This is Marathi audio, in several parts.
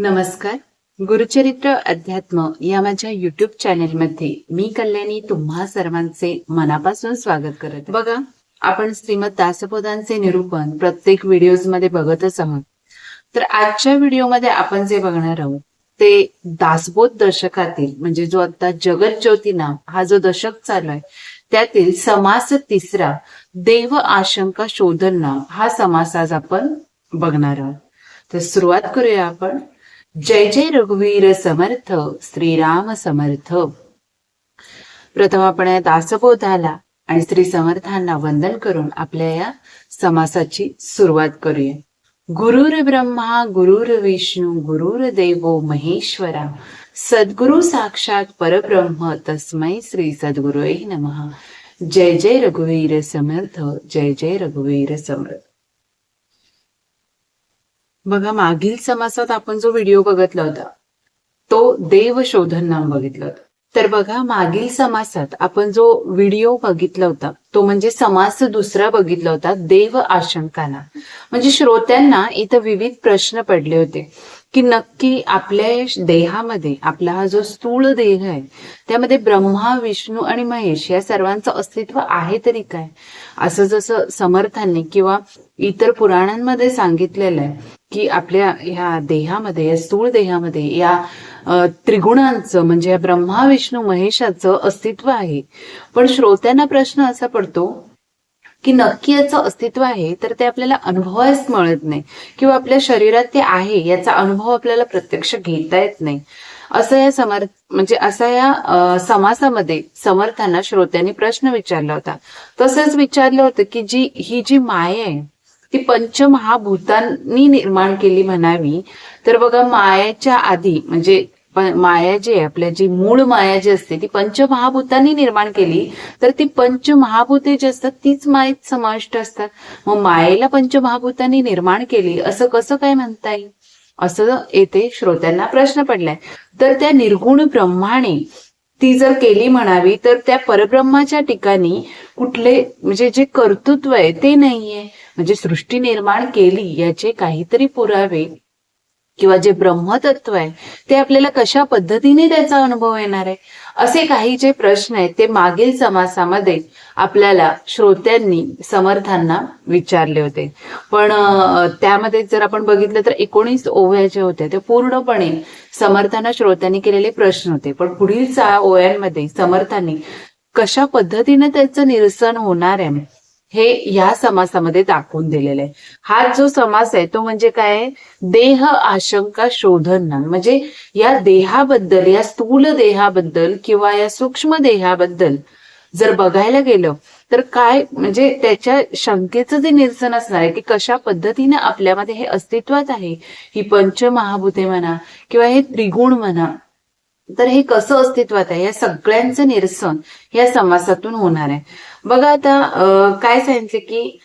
नमस्कार. गुरुचरित्र अध्यात्म या माझ्या युट्यूब चॅनेलमध्ये मी कल्याणी तुम्हा सर्वांचे मनापासून स्वागत करते. बघा, आपण श्रीमद दासबोधांचे निरूपण प्रत्येक व्हिडिओज मध्ये बघतच आहोत. तर आजच्या व्हिडिओमध्ये आपण जे बघणार आहोत ते दासबोध दशकातील म्हणजे जो आता जगत ज्योती नाम हा जो दशक चालू आहे त्यातील समास तिसरा देव आशंका शोधन नाम हा समास आज आपण बघणार आहोत. तर सुरुवात करूया आपण. जय जय रघुवीर समर्थ श्रीराम समर्थ. प्रथम आपण या दासबोधाला आणि श्री समर्थांना वंदन करून आपल्या या समासाची सुरुवात करूया. गुरुर ब्रह्मा गुरुर विष्णू गुरुर देवो महेश्वरा सद्गुरु साक्षात परब्रह्म तस्मै श्री सद्गुरुवे नमः. जय जय रघुवीर समर्थ. जय जय रघुवीर समर्थ. बघा, मागील समासात आपण जो व्हिडिओ बघितला होता तो देव शोधन नाम बघितलं होतं. तर बघा, मागील समासात आपण जो व्हिडिओ बघितला होता तो म्हणजे समास दुसरा बघितला होता देव आशंका नाम. म्हणजे श्रोत्यांना इथं विविध प्रश्न पडले होते की नक्की आपल्या देहामध्ये आपला हा जो स्थूल देह आहे त्यामध्ये ब्रह्मा विष्णू आणि महेश या सर्वांचं अस्तित्व आहे तरी काय. असं जसं समर्थांनी किंवा इतर पुराणांमध्ये सांगितलेलं आहे की आपल्या ह्या देहामध्ये या स्थूल देहामध्ये या त्रिगुणांचं म्हणजे या ब्रह्मा विष्णू महेशाचं अस्तित्व आहे. पण श्रोत्यांना प्रश्न असा पडतो की नक्की याचं अस्तित्व आहे तर ते आपल्याला अनुभवायच मिळत नाही किंवा आपल्या शरीरात ते आहे याचा अनुभव आपल्याला प्रत्यक्ष घेता येत नाही. असं या असा या समासामध्ये समर्थांना श्रोत्यांनी प्रश्न विचारला होता. तसंच विचारलं होतं की ही जी माया आहे ती पंचमहाभूतांनी निर्माण केली म्हणावी. तर बघा, मायाच्या आधी म्हणजे माया जी आहे आपल्या जी मूळ माया जी असते ती पंचमहाभूतांनी निर्माण केली तर ती पंचमहाभूते जी असतात तीच मायेत समाविष्ट असतात. मग मायेला पंचमहाभूतांनी निर्माण केली असं कसं काय म्हणता येईल असं येथे श्रोत्यांना प्रश्न पडलाय. तर त्या निर्गुण ब्रह्माने ती जर केली म्हणावी तर त्या परब्रह्माच्या ठिकाणी कुठले म्हणजे जे कर्तृत्व आहे ते नाहीये. म्हणजे सृष्टी निर्माण केली याचे काहीतरी पुरावे किंवा जे ब्रह्मतत्व आहे ते आपल्याला कशा पद्धतीने त्याचा अनुभव येणार आहे असे काही जे प्रश्न आहेत ते मागील समासामध्ये आपल्याला श्रोत्यांनी समर्थांना विचारले होते. पण त्यामध्ये जर आपण बघितलं तर 19 ओव्या ज्या होत्या ते पूर्णपणे समर्थांना श्रोत्यांनी केलेले प्रश्न होते. पण पुढील 6 ओव्यांमध्ये समर्थांनी कशा पद्धतीने त्याचं निरसन होणार आहे हे या समासामध्ये दाखवून दिलेलं आहे. हा जो समास आहे तो म्हणजे काय, देह आशंका शोधन नाम. म्हणजे या देहाबद्दल या स्थूल देहाबद्दल किंवा या सूक्ष्म देहाबद्दल जर बघायला गेलं तर काय म्हणजे त्याच्या शंकेचं जे निरसन असणार आहे की कशा पद्धतीने आपल्यामध्ये हे अस्तित्वात आहे. ही पंचमहाभूते म्हणा किंवा हे त्रिगुण म्हणा तर हे कसं अस्तित्वात आहे या सगळ्यांचं निरसन या समासातून होणार आहे. बघा, आता काय सांगितलं की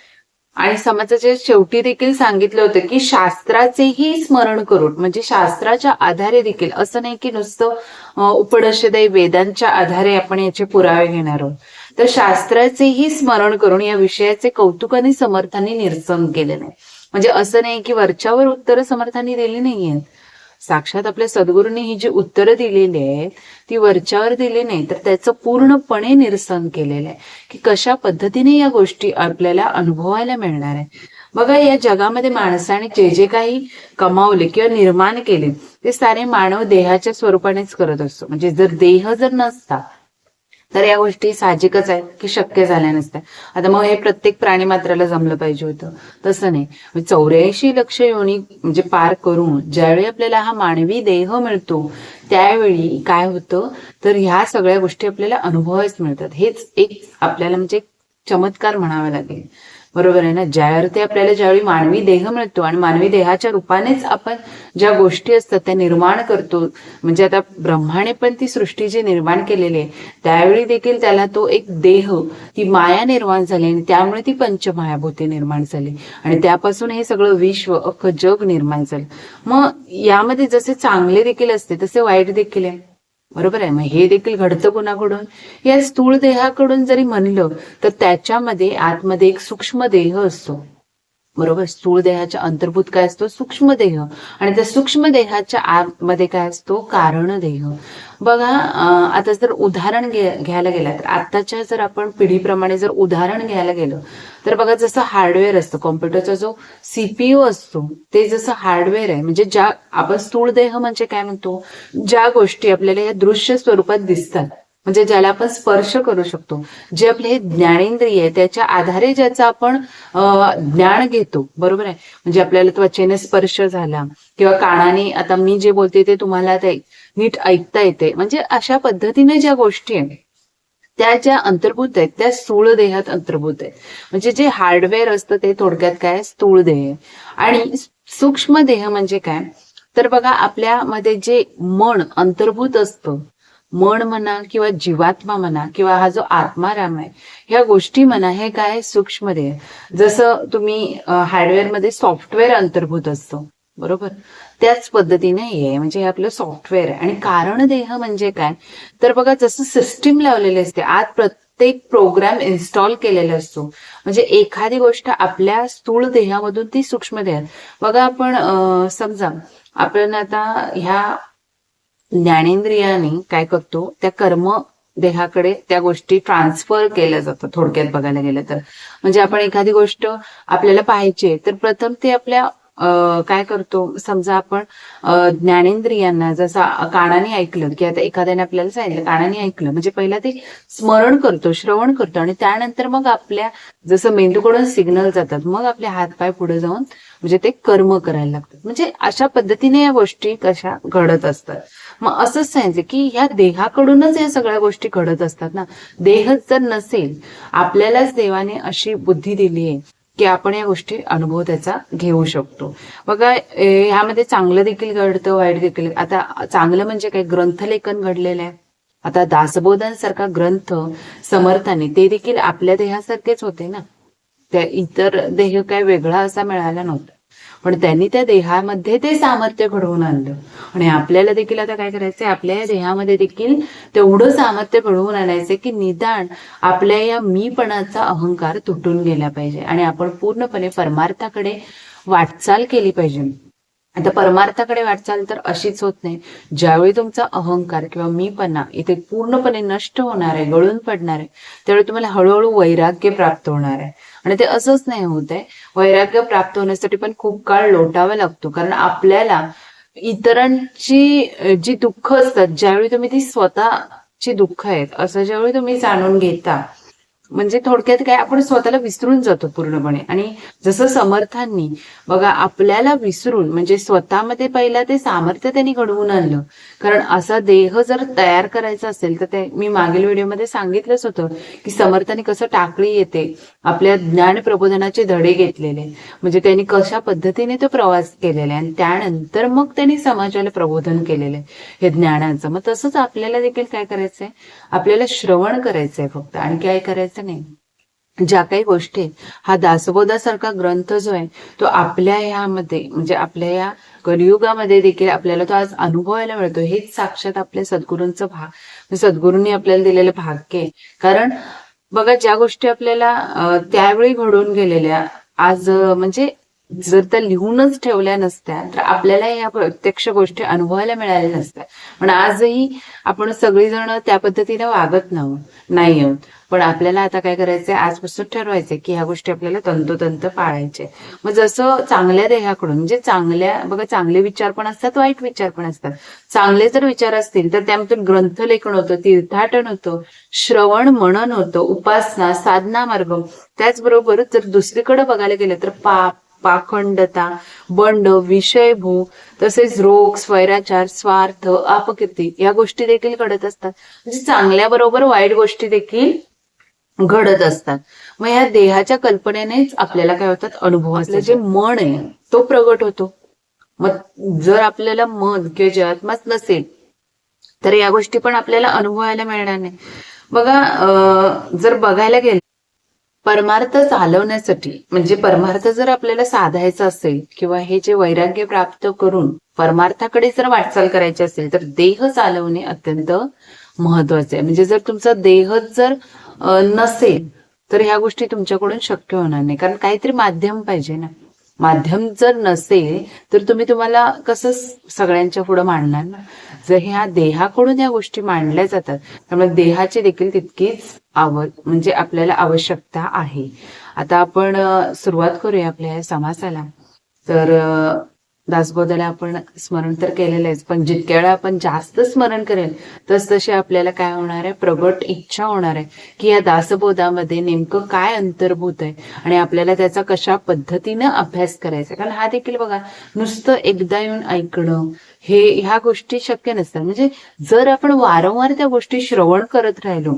आणि समाजाच्या शेवटी देखील सांगितलं होतं की शास्त्राचेही स्मरण करून म्हणजे शास्त्राच्या आधारे देखील, असं नाही की नुसतं उपनिषदे वेदांच्या आधारे आपण याचे पुरावे घेणार आहोत. तर शास्त्राचेही स्मरण करून या विषयाचे कौतुकाने समर्थांनी निरसन केलेलं आहे. म्हणजे असं नाही की वरच्यावर उत्तरं समर्थांनी दिली नाहीये. साक्षात आपल्या सद्गुरूंनी ही जी उत्तरं दिलेली आहेत ती वरच्यावर दिली नाही तर त्याचं पूर्णपणे निरसन केलेलं आहे की कशा पद्धतीने या गोष्टी आपल्याला अनुभवायला मिळणार आहे. बघा, या जगामध्ये माणसाने जे जे काही कमावले किंवा निर्माण केले ते सारे मानव देहाच्या स्वरूपानेच करत असतो. म्हणजे जर देह जर नसता तर या गोष्टी साहजिकच आहेत की शक्य झाल्या नसत्या. आता मग हे प्रत्येक प्राणी मात्राला जमलं पाहिजे होतं, तसं नाही. 84 लक्ष योनी म्हणजे पार करून ज्यावेळी आपल्याला हा मानवी देह मिळतो त्यावेळी काय होतं तर ह्या सगळ्या गोष्टी आपल्याला अनुभवायच मिळतात. हेच एक आपल्याला म्हणजे चमत्कार म्हणावा लागेल, बरोबर आहे ना. ज्यावरती आपल्याला ज्यावेळी मानवी देह मिळतो आणि मानवी देहाच्या रूपानेच आपण ज्या गोष्टी असतात त्या निर्माण करतो. म्हणजे आता ब्रह्माने पण ती सृष्टी जी निर्माण केलेली आहे त्यावेळी देखील त्याला तो एक देह ती माया निर्माण झाली आणि त्यामुळे ती पंचमायाभूते निर्माण झाली आणि त्यापासून हे सगळं विश्व अख्खं जग निर्माण झालं. मग यामध्ये जसे चांगले देखील असते तसे वाईट देखील आहे, बरोबर आहे. मग हे देखील घडतं कोणाकडून, या स्थूल देहाकडून जरी म्हणलं तर त्याच्यामध्ये आतमध्ये एक सूक्ष्म देह असतो बरोबर. स्थूल देहाच्या अंतर्भूत काय असतो? सूक्ष्म देह. आणि त्या सूक्ष्म देहाच्या आतमध्ये काय असतो? कारण देह. बघा, आता जर उदाहरण घ्यायला गेलं तर आताच्या जर आपण पिढीप्रमाणे जर उदाहरण घ्यायला गेलं तर बघा, जसं हार्डवेअर असतं कॉम्प्युटरचा, जो सीपीयू असतो ते जसं हार्डवेअर आहे, म्हणजे ज्या आपण स्थूल देह म्हणजे काय म्हणतो? ज्या गोष्टी आपल्याला या दृश्य स्वरूपात दिसतात, म्हणजे ज्याला आपण स्पर्श करू शकतो, जे आपले हे ज्ञानेंद्रिय आहे त्याच्या आधारे ज्याचं आपण ज्ञान घेतो, बरोबर आहे. म्हणजे आपल्याला त्वचेने स्पर्श झाला किंवा कानाने, आता मी जे बोलते ते तुम्हाला ते नीट ऐकता येते, म्हणजे अशा पद्धतीने ज्या गोष्टी आहेत त्या ज्या अंतर्भूत आहेत त्या स्थूल देहात अंतर्भूत आहे. म्हणजे जे हार्डवेअर असतं ते थोडक्यात काय? स्थूल देह. आणि सूक्ष्म देह म्हणजे काय? तर बघा, आपल्यामध्ये जे मन अंतर्भूत असतं, मन म्हणा किंवा जीवात्मा म्हणा किंवा हा जो आत्माराम आहे, ह्या गोष्टी म्हणा, हे काय? सूक्ष्म देह. जसं तुम्ही हार्डवेअरमध्ये सॉफ्टवेअर अंतर्भूत असतं, बरोबर, त्याच पद्धतीने हे आहे, म्हणजे हे आपलं सॉफ्टवेअर आहे. आणि कारण देह म्हणजे काय? तर बघा, जसं सिस्टीम लावलेली असते आत, प्रत्येक प्रोग्राम इन्स्टॉल केलेला असतो, म्हणजे एखादी गोष्ट आपल्या स्थूल देहामधून ती सूक्ष्म देहात. बघा, आपण समजा आपण आता ह्या ज्ञानेंद्रियाने काय करतो? त्या कर्म देहाकडे त्या गोष्टी ट्रान्सफर केल्या जातात, थोडक्यात बघायला गेलं तर. म्हणजे आपण एखादी गोष्ट आपल्याला पाहिजे तर प्रथम ते आपल्या काय करतो? समजा आपण ज्ञानेंद्रियांना, जसं कानाने ऐकलं की आता एखाद्याने आपल्याला सांगितलं, कानाने ऐकलं म्हणजे पहिला ते स्मरण करतो, श्रवण करतो, आणि त्यानंतर मग आपल्या जसं मेंदूकडून सिग्नल जातात, मग आपले हातपाय पुढे जाऊन म्हणजे ते कर्म करायला लागतात. म्हणजे अशा पद्धतीने या गोष्टी कशा घडत असतात. मग असंच सांगितलं की ह्या देहाकडूनच या सगळ्या गोष्टी घडत असतात ना. देह जर नसेल, आपल्यालाच देवाने अशी बुद्धी दिली आहे की आपण या गोष्टी अनुभव त्याचा घेऊ शकतो. बघा, ह्यामध्ये चांगलं देखील घडतं, वाईट देखील. आता चांगलं म्हणजे काय? ग्रंथलेखन घडलेलं आहे. आता दासबोधांसारखा ग्रंथ समर्थाने, ते देखील आपल्या देहासारखेच होते ना. त्या इतर देह काय वेगळा असा मिळाला नव्हता, पण त्यांनी त्या देहामध्ये ते सामर्थ्य घडवून आणलं. आणि आपल्याला देखील आता काय करायचंय? आपल्या या देहामध्ये देखील तेवढं सामर्थ्य घडवून आणायचंय की निदान आपल्या या मीपणाचा अहंकार तुटून गेला पाहिजे आणि आपण पूर्णपणे परमार्थाकडे वाटचाल केली पाहिजे. आता परमार्थाकडे वाटचाल तर अशीच होत नाही. ज्यावेळी तुमचा अहंकार किंवा मीपणा इथे पूर्णपणे नष्ट होणार आहे, गळून पडणार आहे, त्यावेळी तुम्हाला हळूहळू वैराग्य प्राप्त होणार आहे. आणि ते असंच नाही होत आहे. वैराग्य प्राप्त होण्यासाठी पण खूप काळ लोटावा लागतो, कारण आपल्याला इतरांची जी दुःख असतात, ज्यावेळी तुम्ही ती स्वतःची दुःख आहेत असं ज्यावेळी तुम्ही जाणून घेता, म्हणजे थोडक्यात काय, आपण स्वतःला विसरून जातो पूर्णपणे. आणि जसं समर्थांनी बघा आपल्याला विसरून, म्हणजे स्वतःमध्ये पहिला ते सामर्थ्य त्यांनी घडवून आणलं. कारण असा देह जर तयार करायचा असेल तर ते मी मागील व्हिडिओमध्ये सांगितलंच होतं की समर्थांनी कसं टाकळी येते, आपल्या ज्ञान प्रबोधनाचे धडे घेतलेले, म्हणजे त्यांनी कशा पद्धतीने तो प्रवास केलेला आहे आणि त्यानंतर मग त्यांनी समाजाला प्रबोधन केलेलं आहे हे ज्ञानाचं. मग तसंच आपल्याला देखील काय करायचंय? आपल्याला श्रवण करायचंय फक्त, आणि काय करायचं नाही. ज्या काही गोष्टी, हा दासबोधासारखा ग्रंथ जो आहे तो आपल्या ह्यामध्ये, म्हणजे आपल्या या कलियुगामध्ये देखील आपल्याला तो आज अनुभवायला मिळतो. हेच साक्षात आपल्या सद्गुरूंचं सद्गुरूंनी आपल्याला दिलेलं भाग्य आहे. कारण बघा, ज्या गोष्टी आपल्याला त्यावेळी घडून गेलेल्या आज म्हणजे जर त्या लिहूनच ठेवल्या नसत्या तर आपल्याला या प्रत्यक्ष गोष्टी अनुभवायला मिळाल्या नसत्या. पण आजही आपण सगळीजण त्या पद्धतीने वागत नाही आहोत. पण आपल्याला आता काय करायचंय? आजपासून ठरवायचंय की ह्या गोष्टी आपल्याला तंतोतंत पाळायचे. मग जसं चांगल्या देहाकडून, म्हणजे चांगल्या, बघा चांगले विचार पण असतात, वाईट विचार पण असतात. चांगले जर विचार असतील तर त्यामधून ग्रंथलेखन होतं, तीर्थाटन होतं, श्रवण मनन होतं, उपासना, साधना मार्ग. त्याचबरोबर जर दुसरीकडे बघायला गेलं तर पाखंडता, बंड, विषयभू, तसेच रोग, स्वैराचार, स्वार्थ, अपकीर्ती या गोष्टी देखील घडत असतात. म्हणजे चांगल्याबरोबर वाईट गोष्टी देखील घडत असतात. मग या देहाच्या कल्पनेनेच आपल्याला काय होतात? अनुभव. आपलं जे मन आहे तो प्रगट होतो. मग जर आपल्याला मन किंवा जीवात्माच नसेल तर या गोष्टी पण आपल्याला अनुभवायला मिळणार नाही. बघा, जर बघायला गेलं परमार्थ चालवण्यासाठी, म्हणजे परमार्थ जर आपल्याला साधायचा असेल किंवा हे जे वैराग्य प्राप्त करून परमार्थाकडे जर वाटचाल करायची असेल तर देह चालवणे अत्यंत महत्वाचे आहे. म्हणजे जर तुमचा देहच जर नसेल तर ह्या गोष्टी तुमच्याकडून शक्य होणार नाही, कारण काहीतरी माध्यम पाहिजे ना. माध्यम जर नसेल तर तुम्हाला कसं सगळ्यांच्या पुढे मांडणार ना. जर ह्या देहाकडून या गोष्टी मांडल्या जातात त्यामुळे देहाची देखील तितकीच म्हणजे आपल्याला आवश्यकता आहे. आता आपण सुरुवात करूया आपल्या या समासाला. तर दासबोधाला आपण स्मरण तर केलेलं आहेच, पण जितक्या वेळा आपण जास्त स्मरण करेल तसतशी आपल्याला काय होणार आहे, प्रगट इच्छा होणार आहे की या दासबोधामध्ये नेमकं काय अंतर्भूत आहे आणि आपल्याला त्याचा कशा पद्धतीनं अभ्यास करायचा. कारण हा देखील बघा, नुसतं एकदा येऊन ऐकणं ह्या गोष्टी शक्य नसतात. म्हणजे जर आपण वारंवार त्या गोष्टी श्रवण करत राहिलो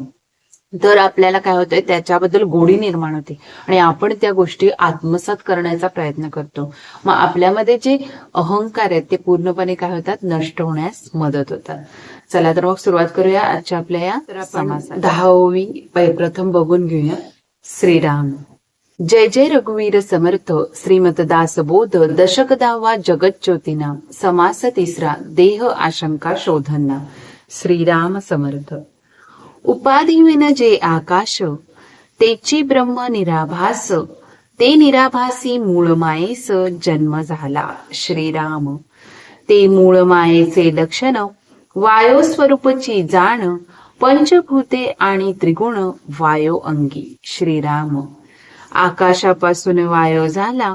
तर आपल्याला काय होतंय, त्याच्याबद्दल गोडी निर्माण होते आणि आपण त्या गोष्टी आत्मसात करण्याचा प्रयत्न करतो. मग आपल्यामध्ये जे अहंकार आहेत ते पूर्णपणे काय होतात, नष्ट होण्यास मदत होतात. चला तर मग सुरुवात करूया आजच्या आपल्या या समासाला. 10वी प्रथम बघून घेऊया. श्रीराम. जय जय रघुवीर समर्थ. श्रीमत दासबोध दशक 10वा जगत ज्योतिना. समास 3रा देह आशंका शोधना. श्रीराम समर्थ. उपाधिविन जे आकाश तेची ब्रह्म निराभास. ते निराभासी मूळ मायेस जन्म झाला. श्रीराम. ते मूळ मायेचे लक्षण वायो स्वरूपची जाण. पंचभूते आणि त्रिगुण वायो अंगी. श्रीराम. आकाशापासून वायो झाला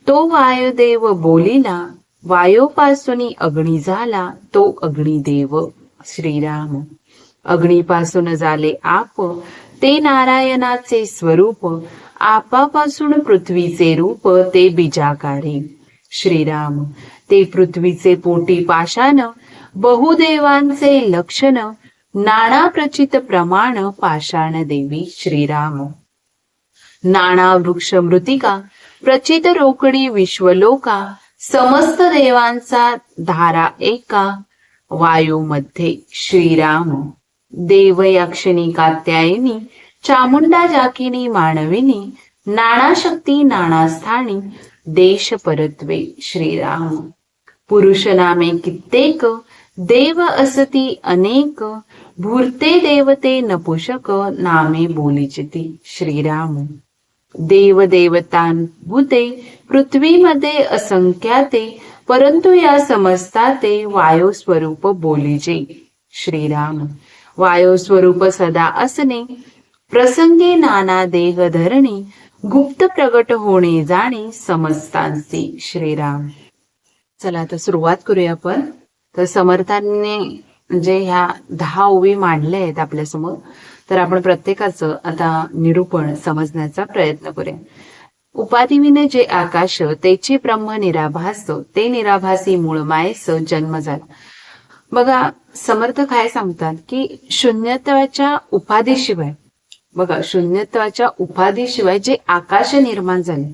तो वायुदेव बोलिला. वायोपासून अग्नी झाला तो अग्निदेव. श्रीराम. अग्नीपासून झाले आप ते नारायणाचे स्वरूप. आपापासून पृथ्वीचे रूप ते बीजाकारे. श्रीराम. ते पृथ्वीचे पोटी पाषाण बहुदेवांचे लक्षण. नाना प्रचित प्रमाण पाषाण देवी. श्रीराम. नाना वृक्ष मृतिका प्रचित रोकडी विश्वलोका. समस्त देवांचा धारा एका वायूमध्ये. श्रीराम. देव यक्षिणी कात्यायनी चामुंडा जाकिनी मानविनी. नाना शक्ती नाना स्थानी देश परत्वे. श्रीराम. पुरुष नामे कित्येक देव असती अनेक. भूर्ते देवते नपुषक नामे बोलिचिती. श्रीराम. देव देवतांभूते पृथ्वीमध्ये असंख्याते. परंतु या समजताते वायो स्वरूप बोलिजे. श्रीराम. वायो स्वरूप सदा असणे प्रसंगे नाना देह धरणे. गुप्त प्रगट होणे जाणे समजतांचे. श्रीराम. चला आता सुरुवात करूया आपण. तर समर्थांनी म्हणजे ह्या 10 ओवी मांडल्या आहेत आपल्यासमोर. तर आपण प्रत्येकाचं आता निरूपण समजण्याचा प्रयत्न करूया. उपाधिविने जे आकाश तेची ब्रह्म निराभास. ते निराभासी मूळ मायेस जन्म झाला. बघा समर्थ काय सांगतात की शून्यत्वाच्या उपाधीशिवाय, बघा शून्यत्वाच्या उपाधीशिवाय जे आकाश निर्माण झाले,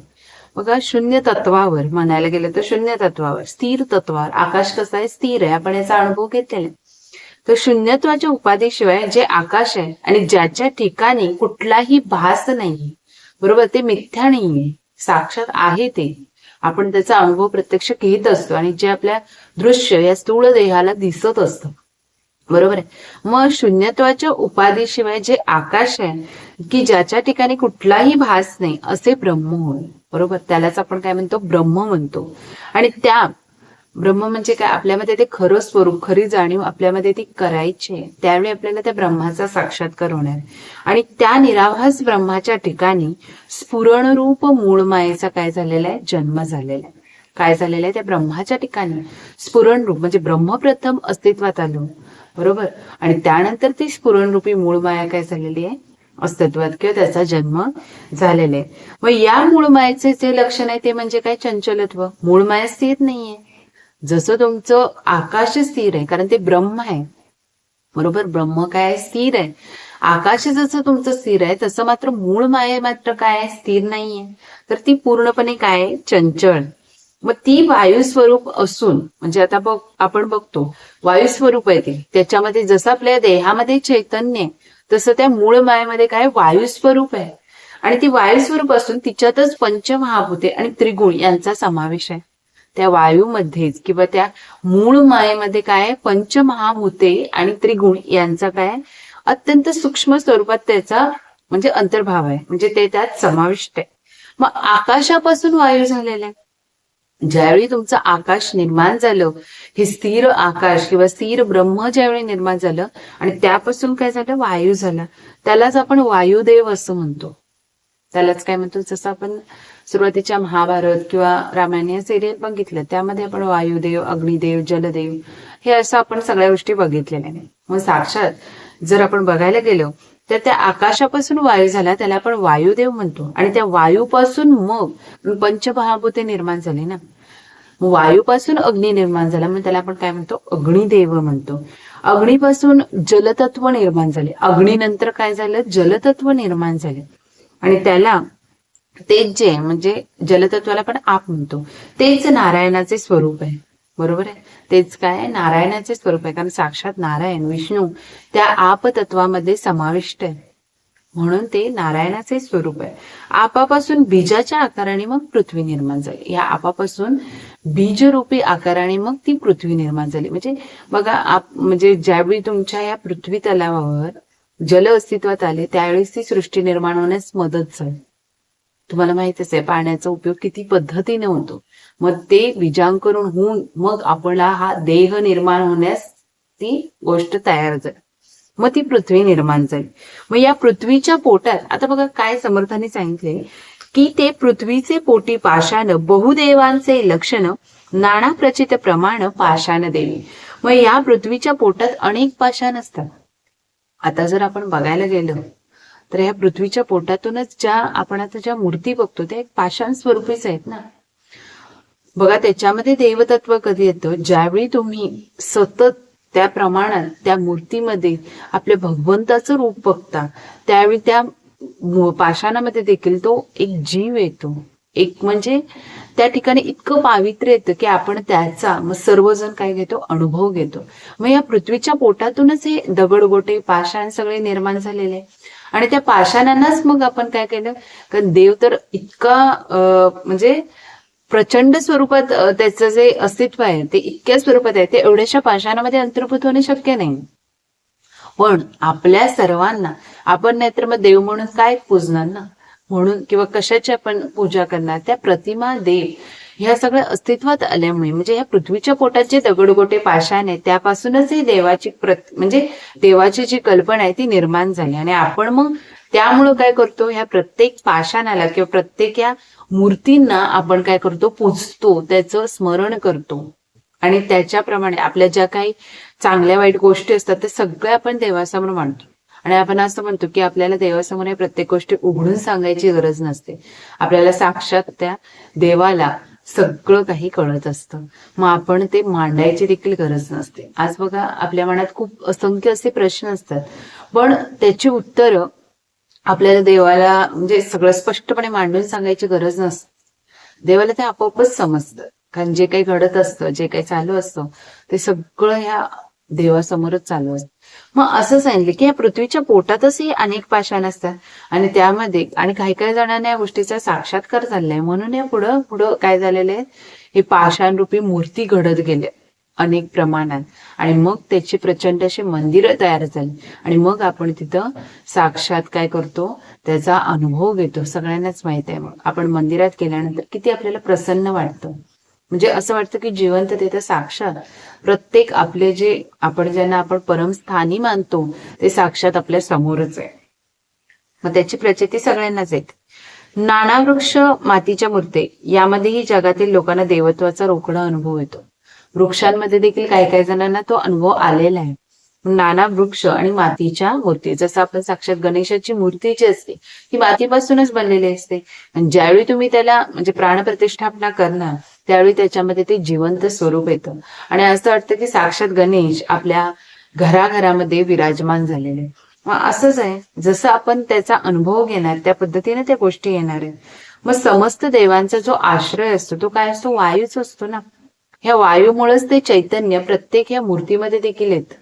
बघा शून्य तत्वावर म्हणायला गेलं तर शून्य तत्वावर स्थिर तत्वावर आकाश कसं आहे, स्थिर आहे. आपण याचा अनुभव घेतलेला. तर शून्यत्वाच्या उपाधीशिवाय जे आकाश आहे आणि ज्याच्या ठिकाणी कुठलाही भास नाही, बरोबर, ते मिथ्या नाहीये, साक्षात आहे. ते आपण त्याचा अनुभव प्रत्यक्ष घेत असतो आणि जे आपल्या दृश्य या स्थूल देहाला दिसत असतं, बरोबर आहे. मग शून्यत्वाच्या उपाधीशिवाय जे आकाश आहे की ज्याच्या ठिकाणी कुठलाही भास नाही असे ब्रह्म होय, बरोबर. त्यालाच आपण काय म्हणतो, ब्रह्म म्हणतो. आणि त्या ब्रह्म म्हणजे काय, आपल्यामध्ये ते खरं स्वरूप, खरी जाणीव आपल्यामध्ये ती करायची आहे. त्यावेळी आपल्याला त्या ब्रह्माचा साक्षात्कार होणार. आणि त्या निराभास ब्रह्माच्या ठिकाणी स्फुरणरूप मूळ मायेचा काय झालेला आहे, जन्म झालेला आहे. काय झालेलं आहे, त्या ब्रह्माच्या ठिकाणी स्फुरणरूप म्हणजे ब्रह्म प्रथम अस्तित्वात आलं, बरोबर. आणि त्यानंतर ती स्फुरणरूपी मूळ माया काय झालेली आहे, अस्तित्वात किंवा त्याचा जन्म झालेला आहे. मग या मूळ मायेचे जे लक्षण आहे ते म्हणजे काय, चंचलत्व. मूळ माया स्थिर नाहीये. जसं तुमचं आकाश स्थिर आहे कारण ते ब्रह्म आहे, बरोबर. ब्रह्म काय आहे, स्थिर आहे. आकाश जसं तुमचं स्थिर आहे तसं मात्र मूळ माया मात्र काय आहे, स्थिर नाहीये. तर ती पूर्णपणे काय आहे, चंचल. मग ती वायू स्वरूप असून, म्हणजे आता आपण बघतो वायू स्वरूप आहे ती. त्याच्यामध्ये जसं आपल्या देहामध्ये चैतन्य आहे तसं त्या मूळ मायेमध्ये काय, वायू स्वरूप आहे. आणि ती वायू स्वरूप असून तिच्यातच पंचमहाभूते आणि त्रिगुण यांचा समावेश आहे. त्या वायूमध्येच किंवा त्या मूळ मायेमध्ये काय, पंचमहाभूते आणि त्रिगुण यांचा काय अत्यंत सूक्ष्म स्वरूपात त्याचा म्हणजे अंतर्भाव आहे, म्हणजे ते त्यात समाविष्ट आहे. मग आकाशापासून वायू झालेला आहे. ज्यावेळी तुमचं आकाश निर्माण झालं, हे स्थिर आकाश किंवा स्थिर ब्रह्म ज्यावेळी निर्माण झालं आणि त्यापासून काय झालं, वायू झाला, त्यालाच आपण वायुदेव असं म्हणतो. त्यालाच काय म्हणतो, जसं आपण सुरुवातीच्या महाभारत किंवा रामायण सिरियल बघितलं, त्यामध्ये आपण वायुदेव, अग्निदेव, जलदेव हे असं आपण सगळ्या गोष्टी बघितलेल्या नाही. मग साक्षात जर आपण बघायला गेलो तर त्या आकाशापासून वायू झाला, त्याला आपण वायुदेव म्हणतो. आणि त्या वायूपासून मग पंचमहाभूते निर्माण झाली ना, वायूपासून अग्नी निर्माण झाला, मग त्याला आपण काय म्हणतो, अग्निदेव म्हणतो. अग्नीपासून जलतत्व निर्माण झाले, अग्नीनंतर काय झालं, जलतत्व निर्माण झाले. आणि त्याला तेच जे म्हणजे जलतत्वाला पण आप म्हणतो, तेच नारायणाचे स्वरूप आहे. बरोबर आहे, तेच काय, नारायणाचे स्वरूप आहे. कारण साक्षात नारायण विष्णू त्या आप तत्वामध्ये समाविष्ट आहे, म्हणून ते नारायणाचे स्वरूप आहे. आपापासून बीजाच्या आकाराने मग पृथ्वी निर्माण झाली. या आपापासून बीजरूपी आकाराने मग ती पृथ्वी निर्माण झाली. म्हणजे बघा, म्हणजे ज्यावेळी तुमच्या या पृथ्वी तलावावर जल अस्तित्वात आले, त्यावेळेस ती सृष्टी निर्माण होण्यास मदत झाली. तुम्हाला माहितच आहे पाण्याचा उपयोग किती पद्धतीने होतो. मग ते बीजांकरून होऊन मग आपला हा देह निर्माण होण्यास ती गोष्ट तयार झाली, मग ती पृथ्वी निर्माण झाली. मग या पृथ्वीच्या पोटात आता बघा काय समर्थांनी सांगितले की ते पृथ्वीचे पोटी पाषाण बहुदेवांचे लक्षण नाना प्रचित प्रमाण पाषाण देवी. मग या पृथ्वीच्या पोटात अनेक पाषाण असतात. आता जर आपण बघायला गेलो तर या पृथ्वीच्या पोटातूनच ज्या आपण आता ज्या मूर्ती बघतो त्या एक पाषाण स्वरूपीच आहेत ना. बघा त्याच्यामध्ये देवतत्व कधी येतं, ज्यावेळी तुम्ही सतत त्या प्रमाणात त्या मूर्तीमध्ये आपल्या भगवंताचं रूप बघता, त्यावेळी त्या पाषाणामध्ये देखील तो एक जीव येतो. एक म्हणजे त्या ठिकाणी इतकं पावित्र्य येतं की आपण त्याचा मग सर्वजण काय घेतो, अनुभव घेतो. मग या पृथ्वीच्या पोटातूनच हे दगडगोटे पाषाण सगळे निर्माण झालेले. आणि त्या पाषाणांनाच मग आपण काय केलं, कारण देव तर इतका म्हणजे प्रचंड स्वरूपात त्याचं जे अस्तित्व आहे ते इतक्या स्वरूपात आहे, ते एवढ्याशा पाषाणामध्ये अंतर्भूत होणे शक्य नाही. पण आपल्या सर्वांना आपण नाहीतर मग देव म्हणून काय पूजणार ना, म्हणून किंवा कशाची आपण पूजा करणार, त्या प्रतिमा देव ह्या सगळ्या अस्तित्वात आल्यामुळे म्हणजे ह्या पृथ्वीच्या पोटात जे दगडगोटे पाषाण आहे त्यापासूनच ही देवाची म्हणजे देवाची जी कल्पना आहे ती निर्माण झाली. आणि आपण मग त्यामुळं काय करतो, ह्या प्रत्येक पाषाणाला किंवा प्रत्येक या मूर्तींना आपण काय करतो, पूजतो, त्याचं स्मरण करतो. आणि त्याच्याप्रमाणे आपल्या ज्या काही चांगल्या वाईट गोष्टी असतात ते सगळ्या आपण देवासमोर मांडतो. आणि आपण असं म्हणतो की आपल्याला देवासमोर या प्रत्येक गोष्टी उघडून सांगायची गरज नसते, आपल्याला साक्षात त्या देवाला सगळं काही कळत असतं, मग आपण ते मांडायची देखील गरज नसते. आज बघा आपल्या मनात खूप असंख्य असे प्रश्न असतात, पण त्याची उत्तरं आपल्याला देवाला म्हणजे सगळं स्पष्टपणे मांडून सांगायची गरज नसते. देवाला ते आपोआपच समजतं, कारण जे काही घडत असतं, जे काही चालू असतं ते सगळं ह्या देवासमोरच चालू असतं. मग असं सांगितलं की या पृथ्वीच्या पोटातच अनेक पाषाण असतात आणि त्यामध्ये आणि काही काही जणांना या गोष्टीचा साक्षात्कार झालाय, म्हणून या पुढं पुढं काय झालेलं आहे, हे पाषाण रूपी मूर्ती घडत गेले अनेक प्रमाणात. आणि मग त्याची प्रचंड अशी मंदिरं तयार झाली आणि मग आपण तिथं साक्षात काय करतो, त्याचा अनुभव घेतो. सगळ्यांनाच माहित आहे, मग आपण मंदिरात गेल्यानंतर किती आपल्याला प्रसन्न वाटतं. म्हणजे असं वाटतं की जिवंत तिथं साक्षात प्रत्येक आपले जे आपण ज्यांना आपण परमस्थानी मानतो ते साक्षात आपल्या समोरच आहे. मग त्याची प्रचिती सगळ्यांनाच येते. नाना वृक्ष मातीच्या मूर्ती यामध्येही जगातील लोकांना देवत्वाचा रोकडा अनुभव येतो. वृक्षांमध्ये देखील काही काही जणांना तो अनुभव आलेला आहे. नाना वृक्ष आणि मातीच्या मूर्ती, जसं आपण साक्षात गणेशाची मूर्ती जी असते ती मातीपासूनच बनलेली असते. आणि ज्यावेळी तुम्ही त्याला म्हणजे प्राणप्रतिष्ठापना करणार त्यावेळी त्याच्यामध्ये ते जिवंत स्वरूप येतं आणि असं वाटतं की साक्षात गणेश आपल्या घराघरामध्ये विराजमान झालेले. मग असंच आहे, जसं आपण त्याचा अनुभव घेणार त्या पद्धतीने त्या गोष्टी येणार आहेत. मग समस्त देवांचा जो आश्रय असतो तो काय असतो, वायूच असतो ना. ह्या वायूमुळेच ते चैतन्य प्रत्येक या मूर्तीमध्ये देखील येतं.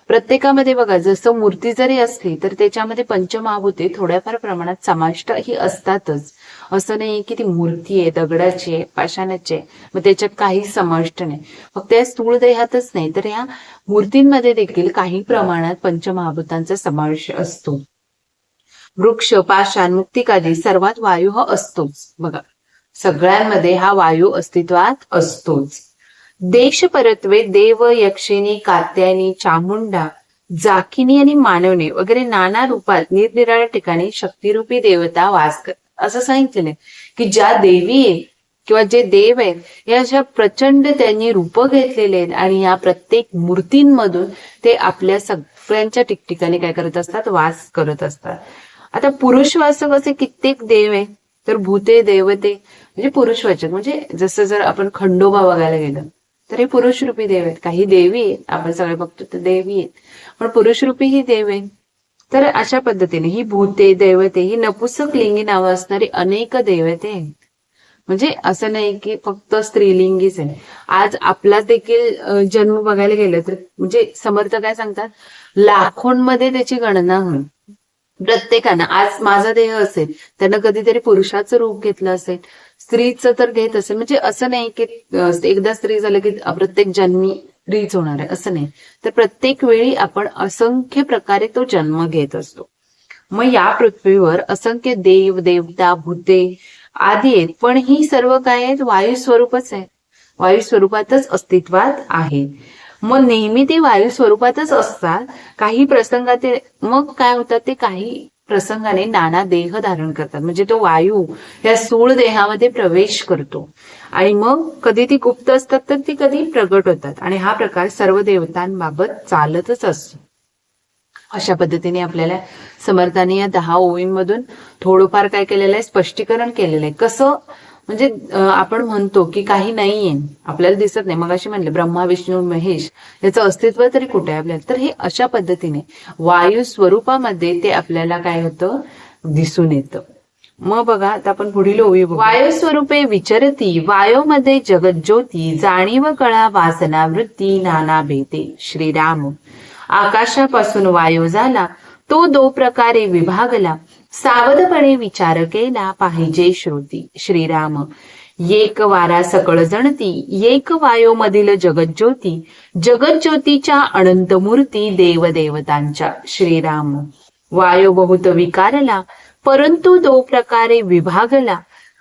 प्रत्येकामध्ये बघा, जसं मूर्ती जरी असली तर त्याच्यामध्ये पंचमहाभूते थोड्याफार प्रमाणात समाविष्ट ही असतातच. असं नाही की ती मूर्ती आहे दगडाची आहे, पाषाणाची आहे, मग त्याच्यात काही समाविष्ट नाही. फक्त या स्थूळ देहातच नाही तर या मूर्तींमध्ये देखील काही प्रमाणात पंचमहाभूतांचा समावेश असतो. वृक्ष, पाषाण, मुक्तिकादी सर्वात वायू हा असतोच. बघा सगळ्यांमध्ये हा वायू अस्तित्वात असतोच. देश परत्वे देव, यक्षिणी, कात्यायनी, चामुंडा, जाकिनी आणि मानवनी वगैरे नाना रूपात निरनिराळ्या ठिकाणी शक्तिरूपी देवता वास करतात असं सांगितलेलं आहे की ज्या देवी आहेत किंवा जे देव आहेत या अशा प्रचंड त्यांनी रूप घेतलेले आहेत आणि या प्रत्येक मूर्तींमधून ते आपल्या सगळ्यांच्या ठिकठिकाणी काय करत असतात, वास करत असतात. आता पुरुषवाचक असे कित्येक देव आहे, तर भूते देवते म्हणजे पुरुषवाचक, म्हणजे जसं जर आपण खंडोबा बघायला गेलं तर हे पुरुष रूपी देव आहेत. काही देवी आहेत, आपण सगळे बघतो तर देवी आहेत, पण पुरुष रूपी ही देव आहे. तर अशा पद्धतीने ही भूते देवते ही नपुसक लिंगी नावं असणारी अनेक देवते आहेत. म्हणजे असं नाही की फक्त स्त्रीलिंगीच आहे. आज आपला देखील जन्म बघायला गेलं तर म्हणजे समर्थ काय सांगतात, लाखोंमध्ये त्याची गणना होईल. प्रत्येकानं आज माझा देह असेल त्यानं कधीतरी पुरुषाचं रूप घेतलं असेल, स्त्रीचं तर घेत असेल. म्हणजे असं नाही की एकदा स्त्री झालं की प्रत्येक जन्मी स्त्रीच होणार आहे असं नाही, तर प्रत्येक वेळी आपण असंख्य प्रकारे तो जन्म घेत असतो. मग या पृथ्वीवर असंख्य देव देवता भूते आदी आहेत, पण ही सर्व काय आहेत, वायू स्वरूपच आहे, वायू स्वरूपातच अस्तित्वात आहे. मग नेहमी ते वायू स्वरूपातच असतात. काही प्रसंगात मग काय होतात, ते काही प्रसंगाने नाना देह धारण करतात. म्हणजे तो वायू या स्थूळ देहामध्ये प्रवेश करतो आणि मग कधी ती गुप्त असतात तर ती कधी प्रगट होतात. आणि हा प्रकार सर्व देवतांबाबत चालतच असतो. अशा पद्धतीने आपल्याला समर्थाने या 10 ओवींमधून थोडंफार काय केलेलं आहे, स्पष्टीकरण केलेलं आहे. कसं म्हणजे आपण म्हणतो की काही नाहीये, आपल्याला दिसत नाही. मग अशी म्हणले ब्रह्मा विष्णू महेश याचं अस्तित्व तरी कुठे आहे आपल्याला, तर हे अशा पद्धतीने वायू स्वरूपामध्ये ते आपल्याला काय होतं, दिसून येतं. मग बघा आता आपण पुढील ओवी बघू. वायू स्वरूपे विचरती वायोमध्ये जगज्योती, जाणीव कळा वासना वृत्ती नाना भेते. श्रीराम. आकाशापासून वायू झाला तो 2 प्रकारे विभागला, सावधपणे विचार केला पाहिजे श्रुती. श्रीराम. एक वारा सकळ जणती, एक वायो मधील जगज्योती, जगज्योतीच्या अनंत मूर्ती देवदेवतांच्या. श्रीराम. वायो बहुत विकारला, परंतु 2 प्रकारे विभागला,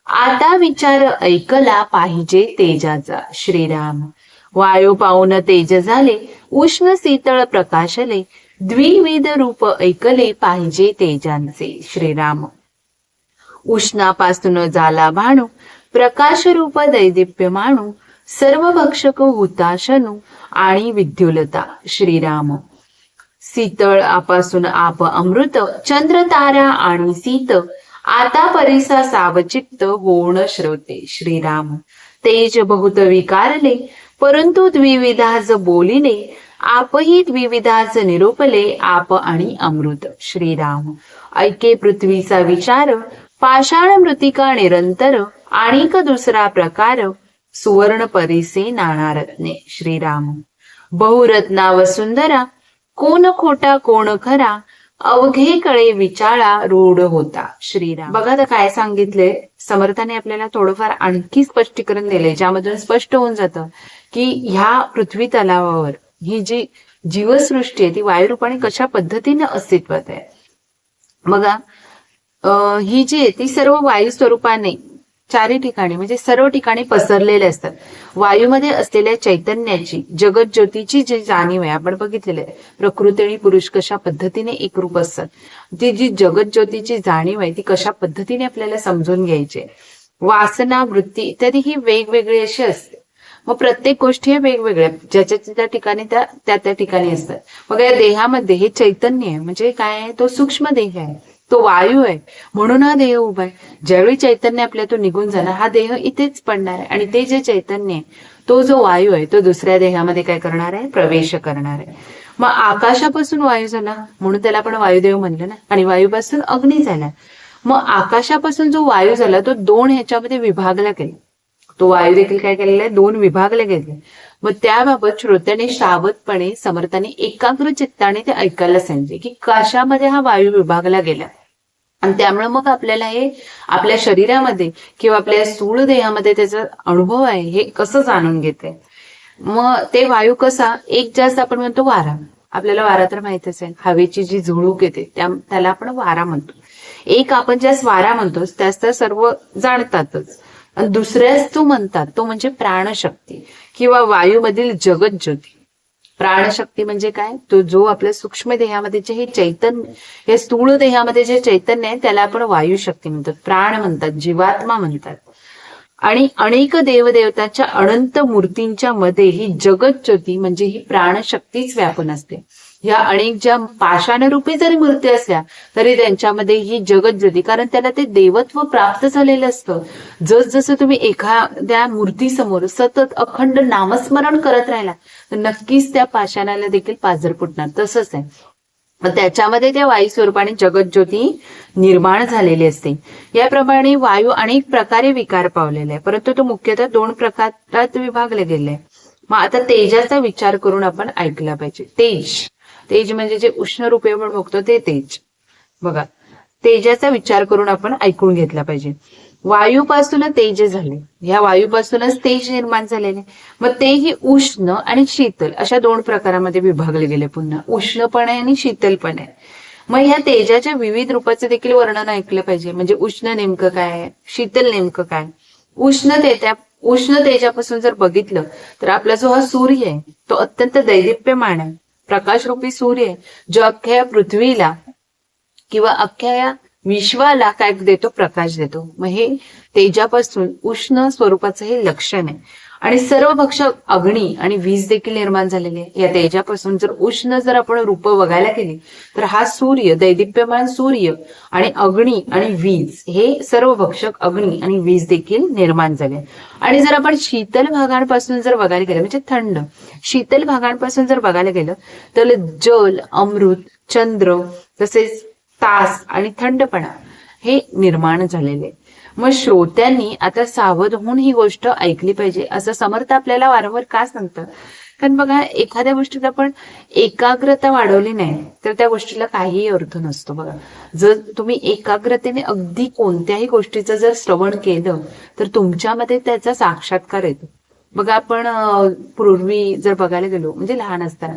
आता विचार ऐकला पाहिजे तेजाचा. श्रीराम. वायू पाऊन तेज झाले, उष्ण शीतळ प्रकाशले, द्विविध रूप ऐकले पाहिजे तेजांचे. श्रीराम. उष्णापासून झाला भाणू, प्रकाश रूप दैदिप्य माणू, सर्व भक्षक हुताशनू आणि विद्युलता. श्रीराम. शीतळ आपासून आप अमृत, चंद्र तारा आणि शीत, आता परिसा सावचित्त होण श्रोते. श्रीराम. तेज बहुत विकारले, परंतु द्विविधाज बोलिले, आपही द्विविधाच निरूपले, आप आणि अमृत. श्रीराम. ऐके पृथ्वीचा विचार, पाषाण मृतिका निरंतर, आणिक दुसरा प्रकार, सुवर्ण परिसे नाना रत्ने. श्रीराम. बहुरत्ना वसुंधरा, कोण खोटा कोण खरा, अवघे कळे विचाळा रूढ होता. श्रीराम. बघा आता काय सांगितले समर्थाने आपल्याला थोडंफार आणखी स्पष्टीकरण दिले, ज्यामधून स्पष्ट होऊन जातं की ह्या पृथ्वी तलावावर ही जी जीवसृष्टी आहे ती वायुरूपाने कशा पद्धतीने अस्तित्वात आहे. बघा ही जी आहे ती सर्व वायू स्वरूपाने 4 ठिकाणी म्हणजे सर्व ठिकाणी पसरलेले असतात. वायूमध्ये असलेल्या चैतन्याची जगत ज्योतीची जी जाणीव आहे, आपण बघितलेलं आहे प्रकृती आणि पुरुष कशा पद्धतीने एकरूप असतात, ती जी जगत ज्योतीची जाणीव आहे ती कशा पद्धतीने आपल्याला समजून घ्यायची. वासना वृत्ती इत्यादी ही वेगवेगळी अशी असते. मग प्रत्येक गोष्टी हे वेगवेगळ्या ज्याच्या त्या ठिकाणी त्या ठिकाणी असतात. मग या देहामध्ये हे चैतन्य आहे म्हणजे काय आहे, तो सूक्ष्म देह आहे, तो वायू आहे, म्हणून हा देह उभा आहे. ज्यावेळी चैतन्य आपल्यातून निघून जाणार हा देह इथेच पडणार आहे आणि ते जे चैतन्य आहे तो जो वायू आहे तो दुसऱ्या देहामध्ये काय करणार आहे, प्रवेश करणार आहे. मग आकाशापासून वायू झाला म्हणून त्याला आपण वायुदेव म्हणलं ना, आणि वायूपासून अग्नी झाला. मग आकाशापासून जो वायू झाला तो 2 ह्याच्यामध्ये विभागला गेला. तो वायू देखील काय केलेला आहे, 2 विभागले गेले. मग त्याबाबत श्रोत्याने सावधपणे समर्थाने एकाग्र चित्ताने ते ऐकायला सांगितले की कशामध्ये हा वायू विभागला गेला. आणि त्यामुळे मग आपल्याला हे आपल्या शरीरामध्ये किंवा आपल्या स्थूल देहामध्ये त्याचा अनुभव आहे हे कसं जाणून घेते. मग ते वायू कसा, एक जास्त आपण म्हणतो वारा, आपल्याला वारा तर माहितच आहे, हवेची जी झुळूक येते त्याला आपण वारा म्हणतो. एक आपण ज्यास वारा म्हणतो त्यास तर सर्व जाणतातच. आणि दुसऱ्याच तो म्हणतात तो म्हणजे प्राणशक्ती किंवा वायूमधील जगत ज्योती. प्राणशक्ती म्हणजे काय, तो जो आपल्या सूक्ष्म देहामध्ये जे हे चैतन्य, हे स्थूळ देहामध्ये जे चैतन्य आहे त्याला आपण वायुशक्ती म्हणतात, प्राण म्हणतात, जीवात्मा म्हणतात. आणि अनेक देवदेवतांच्या अनंत मूर्तींच्या मध्ये ही जगत ज्योती म्हणजे ही प्राणशक्तीच व्यापून असते. या अनेक ज्या पाषाणरूपी जरी मूर्ती असल्या तरी त्यांच्यामध्ये ही जगत ज्योती, कारण त्याला ते देवत्व प्राप्त झालेलं असतं. जसजसं तुम्ही एखाद्या मूर्तीसमोर सतत अखंड नामस्मरण करत राहिला तर नक्कीच त्या पाषाणाला देखील पाझर फुटणार. तसंच आहे, त्याच्यामध्ये त्या वायू स्वरूपाने जगत ज्योती निर्माण झालेली असते. याप्रमाणे वायू अनेक प्रकारे विकार पावलेला आहे, परंतु तो मुख्यतः 2 प्रकारात विभागले गेले आहे. मग आता तेजाचा विचार करून आपण ऐकला पाहिजे. तेज म्हणजे जे उष्ण रूपे आपण बघतो ते तेज. बघा, तेजाचा विचार करून आपण ऐकून घेतला पाहिजे. वायूपासून तेज झाले, ह्या वायूपासूनच तेज निर्माण झालेले. मग तेही उष्ण आणि शीतल अशा 2 प्रकारामध्ये विभागले गेले. पुन्हा उष्ण पण आहे आणि शीतल पण आहे. मग ह्या तेजाच्या विविध रूपाचं देखील वर्णन ऐकलं पाहिजे. म्हणजे उष्ण नेमकं काय, शीतल नेमकं काय. उष्ण तेजापासून जर बघितलं तर आपला जो हा सूर्य आहे तो अत्यंत दैदिप्यमान आहे, प्रकाशरूपी सूर्य आहे, जो अख्ख्या पृथ्वीला किंवा अख्ख्या विश्वाला काय देतो, प्रकाश देतो. मग हे तेजापासून उष्ण स्वरूपाचं हे लक्षण आहे. आणि सर्व भक्षक अग्नी आणि वीज देखील निर्माण झालेली आहे या तेजापासून. जर आपण रूप बघायला गेली तर हा सूर्य, दैदिप्यमान सूर्य आणि अग्नी आणि वीज हे सर्व भक्षक अग्नी आणि वीज देखील निर्माण झाले. आणि जर आपण शीतल भागांपासून जर बघायला गेलं, म्हणजे थंड शीतल भागांपासून जर बघायला गेलं तर जल, अमृत, चंद्र, तसेच तास आणि थंडपणा हे निर्माण झालेले. मग श्रोत्यांनी आता सावध होऊन ही गोष्ट ऐकली पाहिजे, असं समर्थ आपल्याला वारंवार का सांगतात. कारण बघा, एखाद्या गोष्टीत आपण एकाग्रता वाढवली नाही तर त्या गोष्टीला काहीही अर्थ नसतो. बघा, जर तुम्ही एकाग्रतेने अगदी कोणत्याही गोष्टीचं जर श्रवण केलं तर तुमच्यामध्ये त्याचा साक्षात्कार येतो. बघा, आपण पूर्वी जर बघायला गेलो, म्हणजे लहान असताना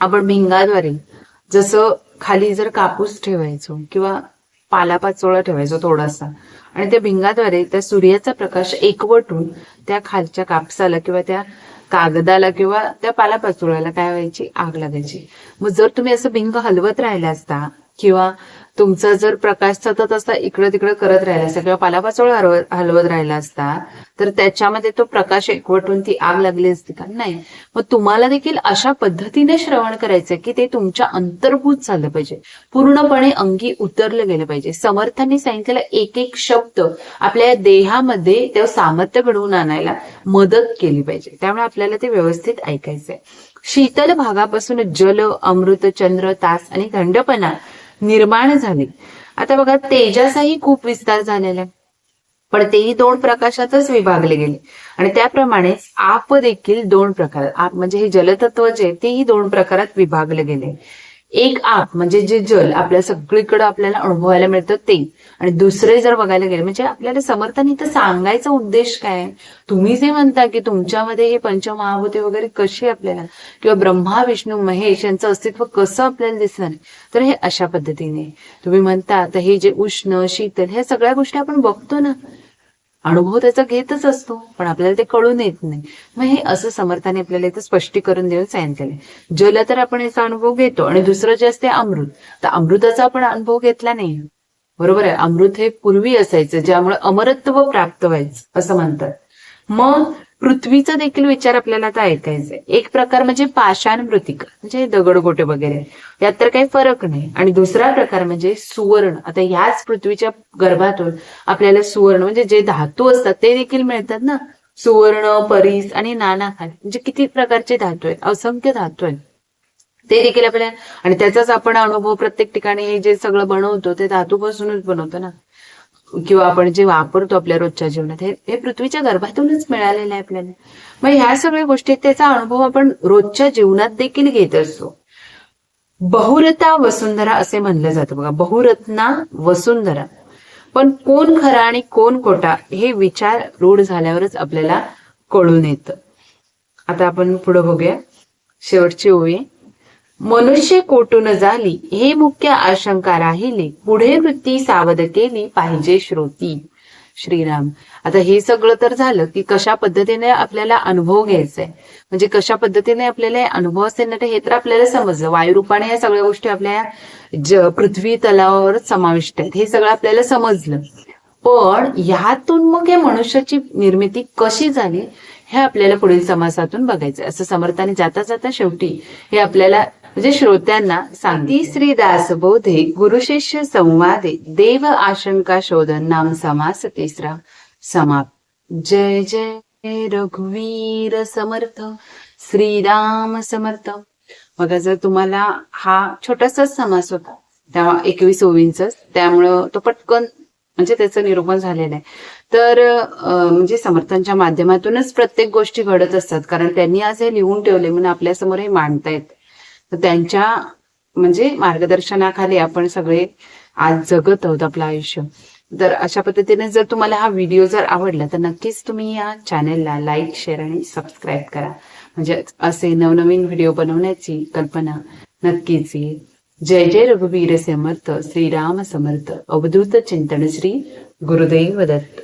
आपण भिंगाद्वारे जसं खाली जर कापूस ठेवायचो किंवा पालापाचोळा ठेवायचो थोडासा, आणि त्या भिंगाद्वारे त्या सूर्याचा प्रकाश एकवटून त्या खालच्या कापसाला किंवा त्या कागदाला किंवा त्या पालापाचोळ्याला काय व्हायची, आग लागायची. मग जर तुम्ही असं भिंग हलवत राहिला असता किंवा तुमचा जर प्रकाश सतत असा इकडं तिकडं करत राहिला असता किंवा पालापाचोळा हलवत राहिला असता तर त्याच्यामध्ये तो प्रकाश एकवटून ती आग लागली असती का? नाही. मग तुम्हाला देखील अशा पद्धतीने श्रवण करायचंय की ते तुमच्या अंतर्भूत झालं पाहिजे, पूर्णपणे अंगी उतरलं गेलं पाहिजे. समर्थांनी सांगितलेला एक एक शब्द आपल्या देहामध्ये ते सामर्थ्य घडवून आणायला मदत केली पाहिजे. त्यामुळे आपल्याला ते व्यवस्थित ऐकायचंय. शीतल भागापासून जल, अमृत, चंद्र, तास आणि थंडपणा निर्माण झाले. आता बघा, तेजाचाही खूप विस्तार झालेला आहे, पण तेही 2 प्रकाशातच विभागले गेले. आणि त्याप्रमाणेच आप देखील 2 प्रकार, आप म्हणजे हे जलतत्व जे तेही 2 प्रकारात विभागले गेले. एक आप म्हणजे जे जल आपल्या सगळीकडे आपल्याला अनुभवायला मिळतं ते, आणि दुसरे जर बघायला गेले म्हणजे आपल्याला समर्थांनी तर सांगायचा उद्देश काय, तुम्ही जे म्हणता की तुमच्यामध्ये हे पंचमहाभूते वगैरे कशी आपल्याला, किंवा ब्रह्मा विष्णू महेश यांचं अस्तित्व कसं आपल्याला दिसणार, तर हे अशा पद्धतीने तुम्ही म्हणता. तर हे जे उष्ण, शीतल ह्या सगळ्या गोष्टी आपण बघतो ना, अनुभव त्याचा घेतच असतो, पण आपल्याला ते कळून येत नाही. मग हे असं समर्थाने आपल्याला इथं स्पष्टीकरण देऊन सांगितलेलं आहे. जल तर आपण याचा अनुभव घेतो, आणि दुसरं जे असते अमृत, तर अमृताचा आपण अनुभव घेतला नाही. बरोबर आहे, अमृत हे पूर्वी असायचं ज्यामुळे अमरत्व प्राप्त व्हायचं असं म्हणतात. मग पृथ्वीचा देखील विचार आपल्याला आता ऐकायचा आहे. एक प्रकार म्हणजे पाषाण मृतिका, म्हणजे दगडगोटे वगैरे, यात तर काही फरक नाही. आणि दुसरा प्रकार म्हणजे सुवर्ण. आता ह्याच पृथ्वीच्या गर्भातून आपल्याला सुवर्ण म्हणजे जे धातू असतात ते देखील मिळतात ना, सुवर्ण, परीस आणि नानाखाल, म्हणजे किती प्रकारचे धातू आहेत, असंख्य धातू आहेत ते देखील आपल्याला. आणि त्याचाच आपण अनुभव प्रत्येक ठिकाणी हे जे सगळं बनवतो ते धातूपासूनच बनवतो ना, किंवा आपण जे वापरतो आपल्या रोजच्या जीवनात हे पृथ्वीच्या गर्भातूनच मिळालेलं आहे आपल्याला. मग ह्या सगळ्या गोष्टी त्याचा अनुभव आपण रोजच्या जीवनात देखील घेत असतो. बहुरता वसुंधरा असे म्हणलं जातं. बघा, बहुरत्ना वसुंधरा, पण कोण खरा आणि कोण खोटा हे विचार रूढ झाल्यावरच आपल्याला कळून येतं. आता आपण पुढे बघूया, शेवटची ओळी. मनुष्य कोटून झाली हे मुख्य आशंका राहिली, पुढे वृत्ती सावध केली पाहिजे श्रोती. श्रीराम. आता हे सगळं तर झालं की कशा पद्धतीने आपल्याला अनुभव घ्यायचा आहे, म्हणजे कशा पद्धतीने आपल्याला अनुभव असेल ना, हे तर आपल्याला समजलं. वायुरूपाने या सगळ्या गोष्टी आपल्या पृथ्वी तलावावर समाविष्ट आहेत, हे सगळं आपल्याला समजलं. पण ह्यातून मग या मनुष्याची निर्मिती कशी झाली हे आपल्याला पुढील समासातून बघायचं. असं समर्थाने जाता जाता शेवटी हे आपल्याला म्हणजे श्रोत्यांना सांगती. श्री दासबोधे गुरुशिष्य संवादे देव आशंका शोधन नाम समास तिसरा समाप्त. जय जय रघुवीर समर्थ श्रीराम समर्थ. बघा, जर तुम्हाला हा छोटासाच समास होता त्या 21 ओवींचाच, त्यामुळं तो पटकन म्हणजे त्याचं निरूपण झालेलं आहे. तर म्हणजे समर्थांच्या माध्यमातूनच प्रत्येक गोष्टी घडत असतात, कारण त्यांनी आज हे लिहून ठेवले म्हणून आपल्यासमोर हे मांडतायत. तर त्यांच्या म्हणजे मार्गदर्शनाखाली आपण सगळे आज जगत आहोत आपलं आयुष्य. तर अशा पद्धतीने जर तुम्हाला हा व्हिडिओ जर आवडला तर नक्कीच तुम्ही या चॅनेलला लाईक, शेअर आणि सबस्क्राईब करा, म्हणजे असे नवनवीन व्हिडिओ बनवण्याची कल्पना नक्कीच येईल. जय जय रघुवीर समर्थ श्रीराम समर्थ. अवधूत चिंतन श्री गुरुदेव दत्त.